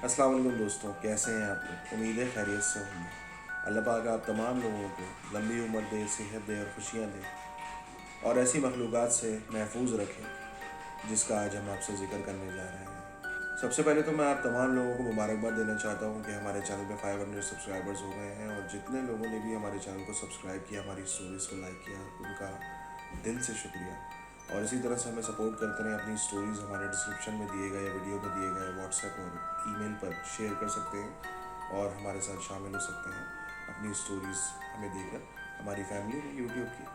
अस्सलाम वालेकुम दोस्तों, कैसे हैं आप लोग? उम्मीद है खैरियत से होंगे। अल्लाह पाक आप तमाम लोगों को लंबी उम्र दे, सेहत दे और खुशियाँ दे और ऐसी मखलूक़ात से महफूज रखें जिसका आज हम आपसे ज़िक्र करने जा रहे हैं। सबसे पहले तो मैं आप तमाम लोगों को मुबारकबाद देना चाहता हूँ कि हमारे चैनल पे 500 सब्सक्राइबर्स हो गए हैं और जितने लोगों ने भी हमारे चैनल को सब्सक्राइब किया, हमारी स्टोरीज़ को लाइक किया, उनका दिल से शुक्रिया। और इसी तरह से हमें सपोर्ट करते रहें। अपनी स्टोरीज़ हमारे डिस्क्रिप्शन में दिए गए वीडियो में दिए गए व्हाट्सएप और ईमेल पर शेयर कर सकते हैं और हमारे साथ शामिल हो सकते हैं अपनी स्टोरीज़ हमें देकर हमारी फैमिली में यूट्यूब की।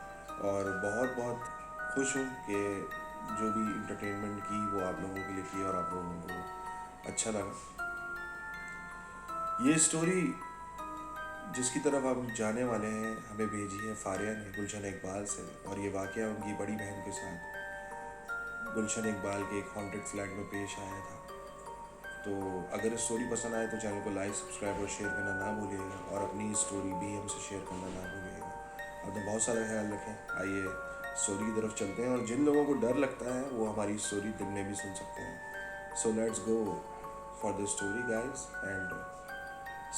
और बहुत बहुत खुश हूँ कि जो भी इंटरटेनमेंट की वो आप लोगों के लिए की और आप लोगों को अच्छा लगा। ये स्टोरी जिसकी तरफ हम जाने वाले हैं हमें भेजी है फारिया ने गुलशन इकबाल से, और ये वाक़या उनकी बड़ी बहन के साथ गुलशन इकबाल के एक हॉन्टेड फ्लैट में पेश आया था। तो अगर स्टोरी पसंद आए तो चैनल को लाइक, सब्सक्राइब और शेयर करना ना भूलिएगा और अपनी स्टोरी भी हमसे शेयर करना ना भूलिएगा। अपना बहुत सारा ख्याल रखें। आइए स्टोरी की तरफ चलते हैं, और जिन लोगों को डर लगता है वो हमारी स्टोरी दिन में भी सुन सकते हैं। So let's go for the story guys and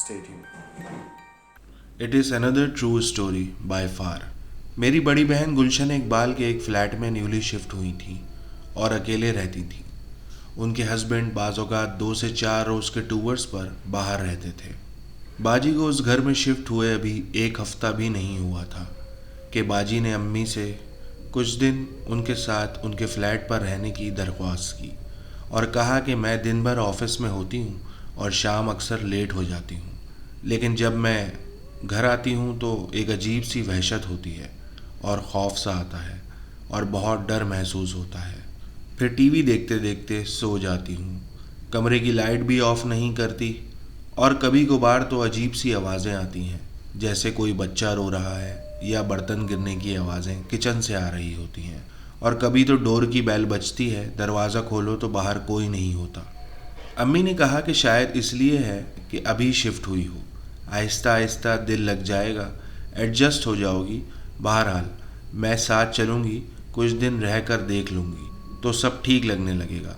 stay tuned. It is another true story by far. मेरी बड़ी बहन गुलशन इकबाल के एक फ़्लैट में न्यूली शिफ्ट हुई थी और अकेले रहती थी। उनके हस्बैंड बाज़ औक़ात 2 से 4 रोज़ के टूर्स पर बाहर रहते थे। बाजी को उस घर में शिफ्ट हुए अभी 1 हफ़्ता भी नहीं हुआ था कि बाजी ने अम्मी से कुछ दिन उनके साथ उनके फ़्लैट पर रहने की दरख्वास्त की और कहा कि मैं दिन भर ऑफ़िस में होती हूँ और शाम अक्सर लेट हो जाती हूँ, लेकिन जब मैं घर आती हूँ तो एक अजीब सी वहशत होती है और खौफ सा आता है और बहुत डर महसूस होता है। फिर टीवी देखते देखते सो जाती हूँ, कमरे की लाइट भी ऑफ नहीं करती, और कभी कभार तो अजीब सी आवाज़ें आती हैं जैसे कोई बच्चा रो रहा है या बर्तन गिरने की आवाज़ें किचन से आ रही होती हैं, और कभी तो डोर की बेल बजती है, दरवाज़ा खोलो तो बाहर कोई नहीं होता। अम्मी ने कहा कि शायद इसलिए है कि अभी शिफ्ट हुई हो, आहिस्ता आहिस्ता दिल लग जाएगा, एडजस्ट हो जाओगी। बहरहाल मैं साथ चलूँगी, कुछ दिन रह कर देख लूँगी तो सब ठीक लगने लगेगा।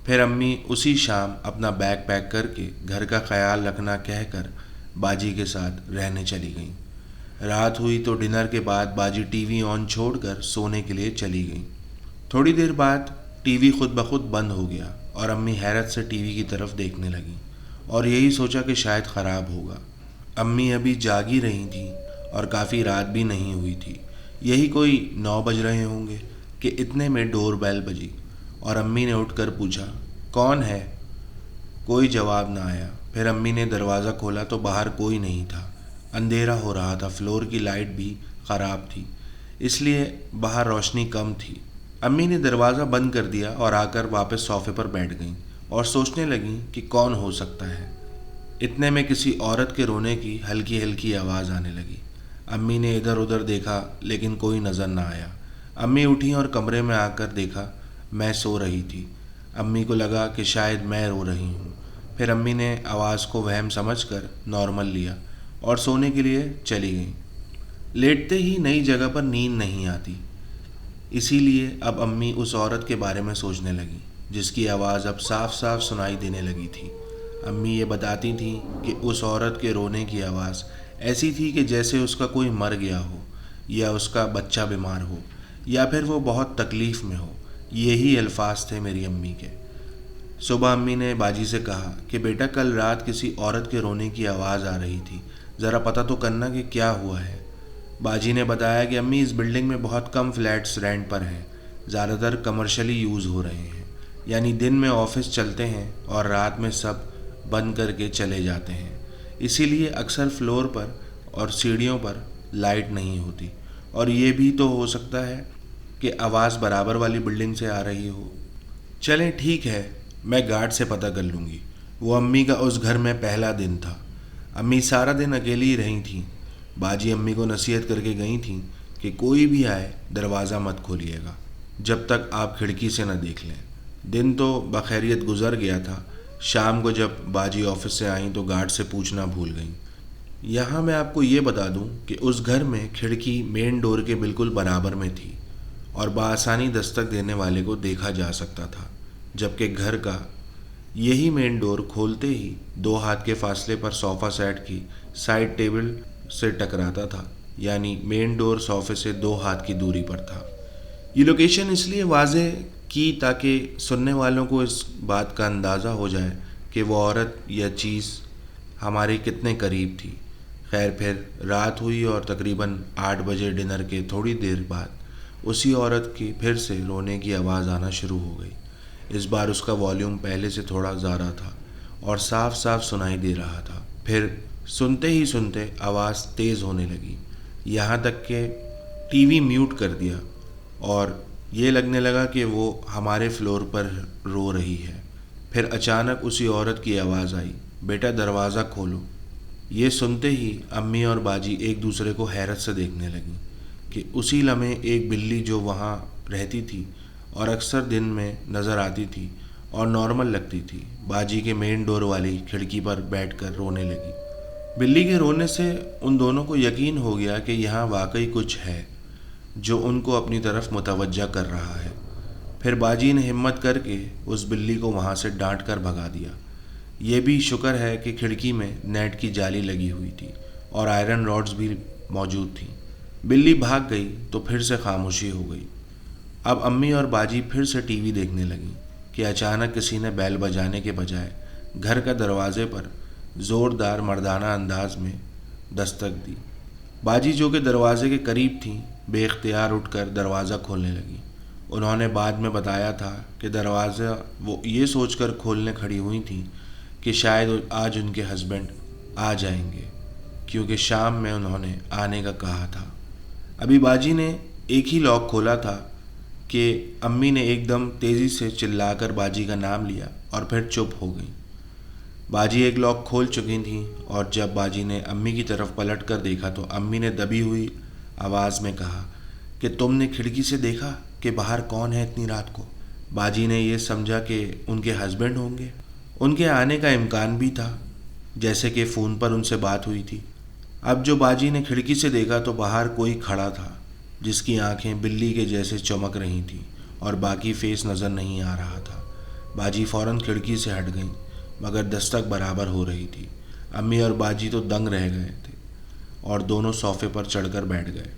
फिर अम्मी उसी शाम अपना बैग पैक करके घर का ख्याल रखना कहकर बाजी के साथ रहने चली गईं। रात हुई तो डिनर के बाद बाजी टीवी ऑन छोड़कर सोने के लिए चली गई। थोड़ी देर बाद टीवी खुद ब खुद बंद हो गया और अम्मी हैरत से टीवी की तरफ देखने लगी और यही सोचा कि शायद ख़राब होगा। अम्मी अभी जागी रही थी और काफ़ी रात भी नहीं हुई थी, यही कोई 9 बज रहे होंगे कि इतने में डोर बेल बजी और अम्मी ने उठकर पूछा, कौन है? कोई जवाब ना आया। फिर अम्मी ने दरवाज़ा खोला तो बाहर कोई नहीं था। अंधेरा हो रहा था, फ्लोर की लाइट भी ख़राब थी, इसलिए बाहर रोशनी कम थी। अम्मी ने दरवाज़ा बंद कर दिया और आकर वापस सोफ़े पर बैठ गईं और सोचने लगीं कि कौन हो सकता है। इतने में किसी औरत के रोने की हल्की हल्की आवाज़ आने लगी। अम्मी ने इधर उधर देखा लेकिन कोई नज़र ना आया। अम्मी उठी और कमरे में आकर देखा मैं सो रही थी। अम्मी को लगा कि शायद मैं रो रही हूँ। फिर अम्मी ने आवाज़ को वहम समझकर नॉर्मल लिया और सोने के लिए चली गई। लेटते ही नई जगह पर नींद नहीं आती, इसीलिए अब अम्मी उस औरत के बारे में सोचने लगी जिसकी आवाज़ अब साफ साफ सुनाई देने लगी थी। अम्मी ये बताती थी कि उस औरत के रोने की आवाज़ ऐसी थी कि जैसे उसका कोई मर गया हो या उसका बच्चा बीमार हो या फिर वो बहुत तकलीफ़ में हो। यही अल्फाज थे मेरी अम्मी के। सुबह अम्मी ने बाजी से कहा कि बेटा कल रात किसी औरत के रोने की आवाज़ आ रही थी, ज़रा पता तो करना कि क्या हुआ है। बाजी ने बताया कि अम्मी इस बिल्डिंग में बहुत कम फ्लैट्स रेंट पर हैं, ज़्यादातर कमर्शियली यूज़ हो रहे हैं, यानी दिन में ऑफिस चलते हैं और रात में सब बंद करके चले जाते हैं, इसीलिए अक्सर फ्लोर पर और सीढ़ियों पर लाइट नहीं होती, और ये भी तो हो सकता है कि आवाज़ बराबर वाली बिल्डिंग से आ रही हो। चलें ठीक है, मैं गार्ड से पता कर लूँगी। वो अम्मी का उस घर में पहला दिन था। अम्मी सारा दिन अकेली ही रही थीं। बाजी अम्मी को नसीहत करके गई थीं कि कोई भी आए दरवाज़ा मत खोलिएगा जब तक आप खिड़की से न देख लें। दिन तो बखैरियत गुजर गया था। शाम को जब बाजी ऑफिस से आई तो गार्ड से पूछना भूल गई। यहाँ मैं आपको ये बता दूँ कि उस घर में खिड़की मेन डोर के बिल्कुल बराबर में थी और बआसानी दस्तक देने वाले को देखा जा सकता था, जबकि घर का یہی مین ڈور کھولتے ہی 2 ہاتھ کے فاصلے پر صوفہ سیٹ کی سائڈ ٹیبل سے ٹکراتا تھا، یعنی مین ڈور صوفے سے 2 ہاتھ کی دوری پر تھا۔ یہ لوکیشن اس لیے واضح کی تاکہ سننے والوں کو اس بات کا اندازہ ہو جائے کہ وہ عورت یا چیز ہمارے کتنے قریب تھی۔ خیر پھر رات ہوئی اور تقریباً 8 بجے ڈنر کے تھوڑی دیر بعد اسی عورت کی پھر سے رونے کی آواز آنا شروع ہو گئی۔ اس بار اس کا والیوم پہلے سے تھوڑا زیادہ تھا اور صاف صاف سنائی دے رہا تھا۔ پھر سنتے ہی سنتے آواز تیز ہونے لگی، یہاں تک کہ ٹی وی میوٹ کر دیا اور یہ لگنے لگا کہ وہ ہمارے فلور پر رو رہی ہے۔ پھر اچانک اسی عورت کی آواز آئی، بیٹا دروازہ کھولو۔ یہ سنتے ہی امی اور باجی ایک دوسرے کو حیرت سے دیکھنے لگیں کہ اسی لمحے ایک بلی جو وہاں رہتی تھی اور اکثر دن میں نظر آتی تھی اور نارمل لگتی تھی، باجی کے مین ڈور والی کھڑکی پر بیٹھ کر رونے لگی۔ بلی کے رونے سے ان دونوں کو یقین ہو گیا کہ یہاں واقعی کچھ ہے جو ان کو اپنی طرف متوجہ کر رہا ہے۔ پھر باجی نے ہمت کر کے اس بلی کو وہاں سے ڈانٹ کر بھگا دیا۔ یہ بھی شکر ہے کہ کھڑکی میں نیٹ کی جالی لگی ہوئی تھی اور آئرن راڈز بھی موجود تھیں۔ بلی بھاگ گئی تو پھر سے خاموشی ہو گئی۔ اب امی اور باجی پھر سے ٹی وی دیکھنے لگیں کہ اچانک کسی نے بیل بجانے کے بجائے گھر کا دروازے پر زوردار مردانہ انداز میں دستک دی۔ باجی جو کہ دروازے کے قریب تھیں بے اختیار اٹھ کر دروازہ کھولنے لگیں۔ انہوں نے بعد میں بتایا تھا کہ دروازہ وہ یہ سوچ کر کھولنے کھڑی ہوئی تھیں کہ شاید آج ان کے ہسبینڈ آ جائیں گے، کیونکہ شام میں انہوں نے آنے کا کہا تھا۔ ابھی باجی نے ایک ہی لاک کھولا تھا کہ امی نے ایک دم تیزی سے چلا کر باجی کا نام لیا اور پھر چپ ہو گئیں۔ باجی ایک لاک کھول چکی تھیں اور جب باجی نے امی کی طرف پلٹ کر دیکھا تو امی نے دبی ہوئی آواز میں کہا کہ تم نے کھڑکی سے دیکھا کہ باہر کون ہے اتنی رات کو؟ باجی نے یہ سمجھا کہ ان کے ہسبینڈ ہوں گے۔ ان کے آنے کا امکان بھی تھا، جیسے کہ فون پر ان سے بات ہوئی تھی۔ اب جو باجی نے کھڑکی سے دیکھا تو باہر کوئی کھڑا تھا جس کی آنکھیں بلی کے جیسے چمک رہی تھیں اور باقی فیس نظر نہیں آ رہا تھا۔ باجی فوراً کھڑکی سے ہٹ گئیں، مگر دستک برابر ہو رہی تھی۔ امی اور باجی تو دنگ رہ گئے تھے اور دونوں صوفے پر چڑھ کر بیٹھ گئے۔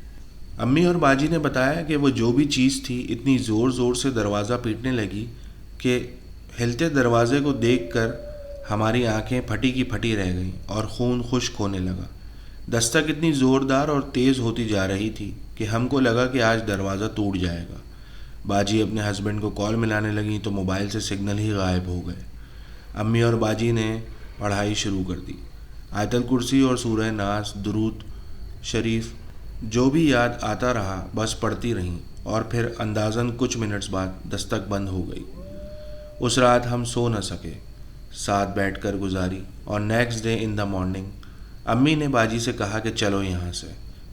امی اور باجی نے بتایا کہ وہ جو بھی چیز تھی اتنی زور زور سے دروازہ پیٹنے لگی کہ ہلتے دروازے کو دیکھ کر ہماری آنکھیں پھٹی کی پھٹی رہ گئیں اور خون خشک ہونے لگا۔ دستک اتنی زوردار اور تیز ہوتی جا رہی تھی کہ ہم کو لگا کہ آج دروازہ ٹوٹ جائے گا۔ باجی اپنے ہسبینڈ کو کال ملانے لگیں تو موبائل سے سگنل ہی غائب ہو گئے۔ امی اور باجی نے پڑھائی شروع کر دی۔ آیت الکرسی اور سورہ ناس، درود شریف جو بھی یاد آتا رہا بس پڑھتی رہیں اور پھر اندازاً کچھ منٹس بعد دستک بند ہو گئی۔ اس رات ہم سو نہ سکے، ساتھ بیٹھ کر گزاری اور next day in the morning امی نے باجی سے کہا کہ چلو یہاں سے،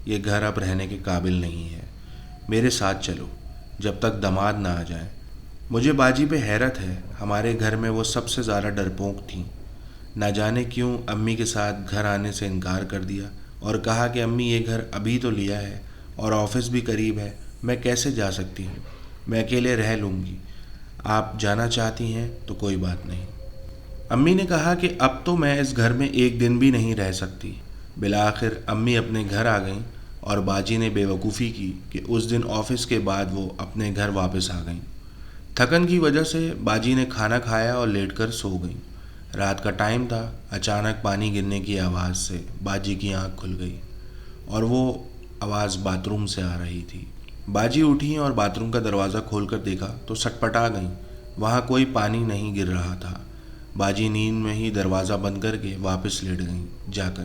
یہ گھر اب رہنے کے قابل نہیں ہے، میرے ساتھ چلو جب تک داماد نہ آ جائیں۔ مجھے باجی پہ حیرت ہے، ہمارے گھر میں وہ سب سے زیادہ ڈرپوک تھیں۔ نہ جانے کیوں امی کے ساتھ گھر آنے سے انکار کر دیا اور کہا کہ امی یہ گھر ابھی تو لیا ہے اور آفس بھی قریب ہے، میں کیسے جا سکتی ہوں؟ میں اکیلے رہ لوں گی، آپ جانا چاہتی ہیں تو کوئی بات نہیں۔ امی نے کہا کہ اب تو میں اس گھر میں ایک دن بھی نہیں رہ سکتی۔ بالآخر امی اپنے گھر آ گئیں اور باجی نے بے وقوفی کی کہ اس دن آفس کے بعد وہ اپنے گھر واپس آ گئیں۔ تھکن کی وجہ سے باجی نے کھانا کھایا اور لیٹ کر سو گئیں۔ رات کا ٹائم تھا، اچانک پانی گرنے کی آواز سے باجی کی آنکھ کھل گئی اور وہ آواز باتھ روم سے آ رہی تھی۔ باجی اٹھیں اور باتھ روم کا دروازہ کھول کر دیکھا تو سٹپٹا گئیں، وہاں کوئی پانی نہیں گر رہا تھا۔ باجی نیند میں ہی دروازہ بند کر کے واپس لیٹ گئیں جا کر۔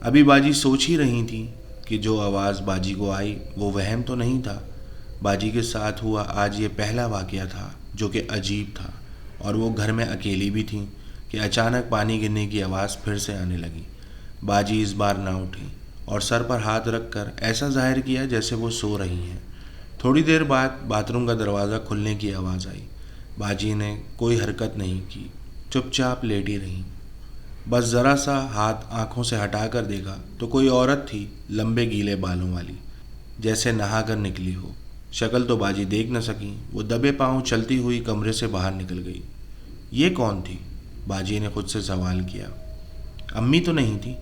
ابھی باجی سوچ ہی رہی تھیں کہ جو آواز باجی کو آئی وہ وہم تو نہیں تھا۔ باجی کے ساتھ ہوا آج یہ پہلا واقعہ تھا جو کہ عجیب تھا، اور وہ گھر میں اکیلی بھی تھیں کہ اچانک پانی گرنے کی آواز پھر سے آنے لگی۔ باجی اس بار نہ اٹھی اور سر پر ہاتھ رکھ کر ایسا ظاہر کیا جیسے وہ سو رہی ہیں۔ تھوڑی دیر بعد باتھ روم کا دروازہ کھلنے کی آواز آئی۔ باجی نے کوئی حرکت نہیں کی، چپ چاپ لیٹی رہیں۔ بس ذرا سا ہاتھ آنکھوں سے ہٹا کر دیکھا تو کوئی عورت تھی، لمبے گیلے بالوں والی، جیسے نہا کر نکلی ہو۔ شکل تو باجی دیکھ نہ سکیں، وہ دبے پاؤں چلتی ہوئی کمرے سے باہر نکل گئی۔ یہ کون تھی؟ बाजी ने खुद से सवाल किया। अम्मी तो नहीं थी,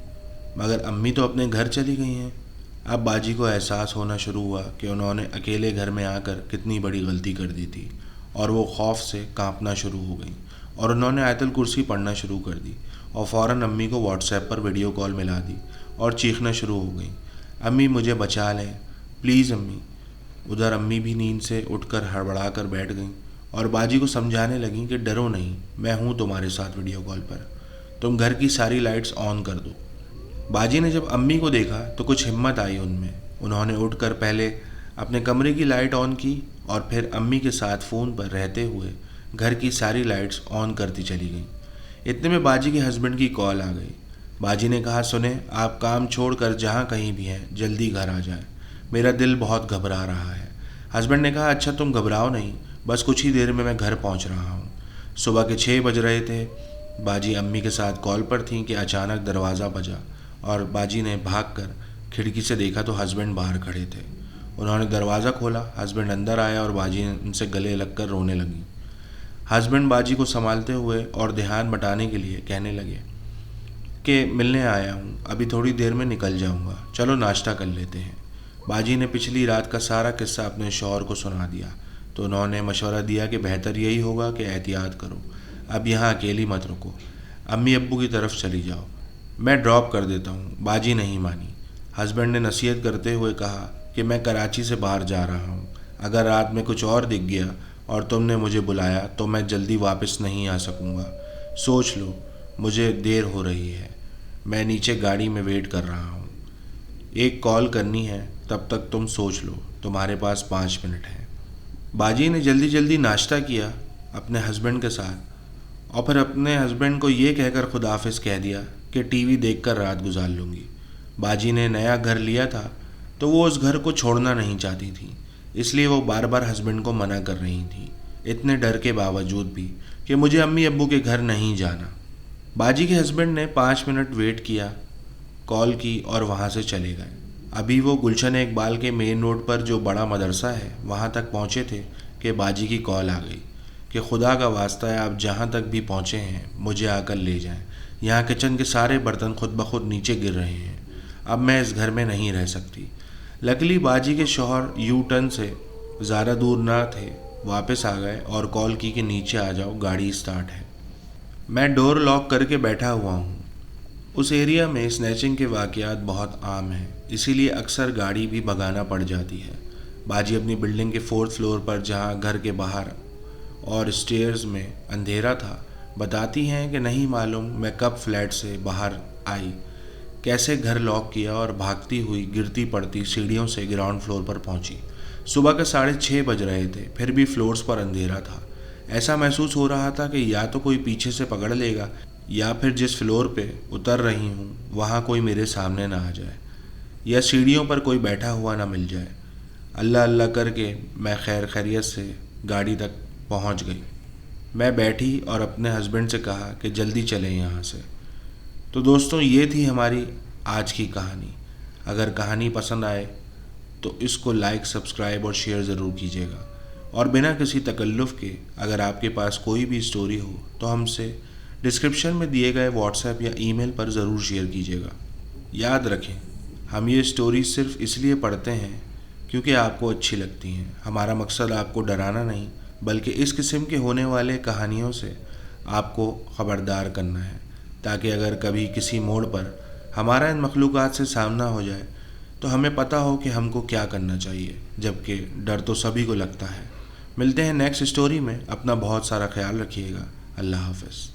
मगर अम्मी तो अपने घर चली गई हैं। अब बाजी को एहसास होना शुरू हुआ कि उन्होंने अकेले घर में आकर कितनी बड़ी गलती कर दी थी, और वो खौफ से कांपना शुरू हो गई और उन्होंने आयतल कुर्सी पढ़ना शुरू कर दी और फ़ौरन अम्मी को व्हाट्सएप पर वीडियो कॉल मिला दी और चीखना शुरू हो गई, अम्मी मुझे बचा लें प्लीज़ अम्मी। उधर अम्मी भी नींद से उठकर हड़बड़ा कर बैठ गईं और बाजी को समझाने लगीं कि डरो नहीं, मैं हूँ तुम्हारे साथ वीडियो कॉल पर, तुम घर की सारी लाइट्स ऑन कर दो। बाजी ने जब अम्मी को देखा तो कुछ हिम्मत आई उनमें। उन्होंने उठकर पहले अपने कमरे की लाइट ऑन की और फिर अम्मी के साथ फ़ोन पर रहते हुए घर की सारी लाइट्स ऑन करती चली गईं। इतने में बाजी के हस्बैंड की कॉल आ गई। बाजी ने कहा, सुने, आप काम छोड़कर जहाँ कहीं भी हैं जल्दी घर आ जाएं, मेरा दिल बहुत घबरा रहा है। हस्बैंड ने कहा, अच्छा तुम घबराओ नहीं, बस कुछ ही देर में मैं घर पहुँच रहा हूँ। सुबह के 6 बज रहे थे। बाजी अम्मी के साथ कॉल पर थी कि अचानक दरवाज़ा बजा और बाजी ने भागकर खिड़की से देखा तो हस्बैंड बाहर खड़े थे। उन्होंने दरवाज़ा खोला, हस्बैंड अंदर आया और बाजी ने उनसे गले लगकर रोने लगी। हस्बैंड बाजी को संभालते हुए और ध्यान बटाने के लिए कहने लगे कि मिलने आया हूँ, अभी थोड़ी देर में निकल जाऊँगा, चलो नाश्ता कर लेते हैं। बाजी ने पिछली रात का सारा किस्सा अपने शौहर को सुना दिया तो उन्होंने मशवरा दिया कि बेहतर यही होगा कि एहतियात करो, अब यहाँ अकेली मत रुको, अम्मी अब्बू की तरफ चली जाओ, मैं ड्रॉप कर देता हूँ। बाजी नहीं मानी। हस्बैंड ने नसीहत करते हुए कहा कि मैं कराची से बाहर जा रहा हूँ, अगर रात में कुछ और दिख गया और तुमने मुझे बुलाया तो मैं जल्दी वापस नहीं आ सकूँगा, सोच लो, मुझे देर हो रही है, मैं नीचे गाड़ी में वेट कर रहा हूँ, एक कॉल करनी है, तब तक तुम सोच लो, तुम्हारे पास 5 मिनट हैं। बाजी ने जल्दी जल्दी नाश्ता किया अपने हस्बैंड के साथ और फिर अपने हस्बैंड को ये कहकर खुदाफिज कह दिया कि टीवी देखकर रात गुजार लूँगी। बाजी ने नया घर लिया था तो वो उस घर को छोड़ना नहीं चाहती थी, इसलिए वो बार बार हस्बैंड को मना कर रही थी, इतने डर के बावजूद भी कि मुझे अम्मी अब्बू के घर नहीं जाना। बाजी के हस्बैंड ने 5 मिनट वेट किया, कॉल की और वहाँ से चले गए। अभी वो गुलशन इकबाल के मेन रोड पर जो बड़ा मदरसा है वहाँ तक पहुँचे थे कि बाजी की कॉल आ गई कि खुदा का वास्ता है, आप जहाँ तक भी पहुँचे हैं मुझे आकर ले जाएं, यहाँ किचन के सारे बर्तन खुद ब खुद नीचे गिर रहे हैं, अब मैं इस घर में नहीं रह सकती। लकीली बाजी के शौहर यू टर्न से ज़्यादा दूर ना थे, वापस आ गए और कॉल की कि नीचे आ जाओ, गाड़ी स्टार्ट है। मैं डोर लॉक करके बैठा हुआ हूँ। उस एरिया में स्नैचिंग के वाक़यात बहुत आम हैं, इसीलिए अक्सर गाड़ी भी भगाना पड़ जाती है। बाजी अपनी बिल्डिंग के 4th फ्लोर पर, जहाँ घर के बाहर और स्टेयर्स में अंधेरा था, बताती हैं कि नहीं मालूम मैं कब फ्लैट से बाहर आई, कैसे घर लॉक किया और भागती हुई गिरती पड़ती सीढ़ियों से ग्राउंड फ्लोर पर पहुंची। सुबह के 6:30 बज रहे थे, फिर भी फ्लोर्स पर अंधेरा था। ऐसा महसूस हो रहा था कि या तो कोई पीछे से पकड़ लेगा या फिर जिस फ्लोर पे उतर रही हूँ वहाँ कोई मेरे सामने ना आ जाए या सीढ़ियों पर कोई बैठा हुआ ना मिल जाए। अल्लाह अल्लाह करके मैं खैर खैरियत से गाड़ी तक पहुँच गई। मैं बैठी और अपने हस्बैंड से कहा कि जल्दी चलें यहाँ से। तो दोस्तों, ये थी हमारी आज की कहानी। अगर कहानी पसंद आए तो इसको लाइक, सब्सक्राइब और शेयर ज़रूर कीजिएगा, और बिना किसी तकल्लुफ़ के अगर आपके पास कोई भी स्टोरी हो तो हमसे डिस्क्रिप्शन में दिए गए व्हाट्सएप या ईमेल पर ज़रूर शेयर कीजिएगा। याद रखें, हम ये स्टोरी सिर्फ इसलिए पढ़ते हैं क्योंकि आपको अच्छी लगती हैं। हमारा मकसद आपको डराना नहीं, बल्कि इस किस्म के होने वाले कहानियों से आपको ख़बरदार करना है, ताकि अगर कभी किसी मोड़ पर हमारा इन मखलूक़ात से सामना हो जाए तो हमें पता हो कि हमको क्या करना चाहिए, जबकि डर तो सभी को लगता है। मिलते हैं नेक्स्ट स्टोरी में। अपना बहुत सारा ख्याल रखिएगा। अल्लाह हाफ़िज़।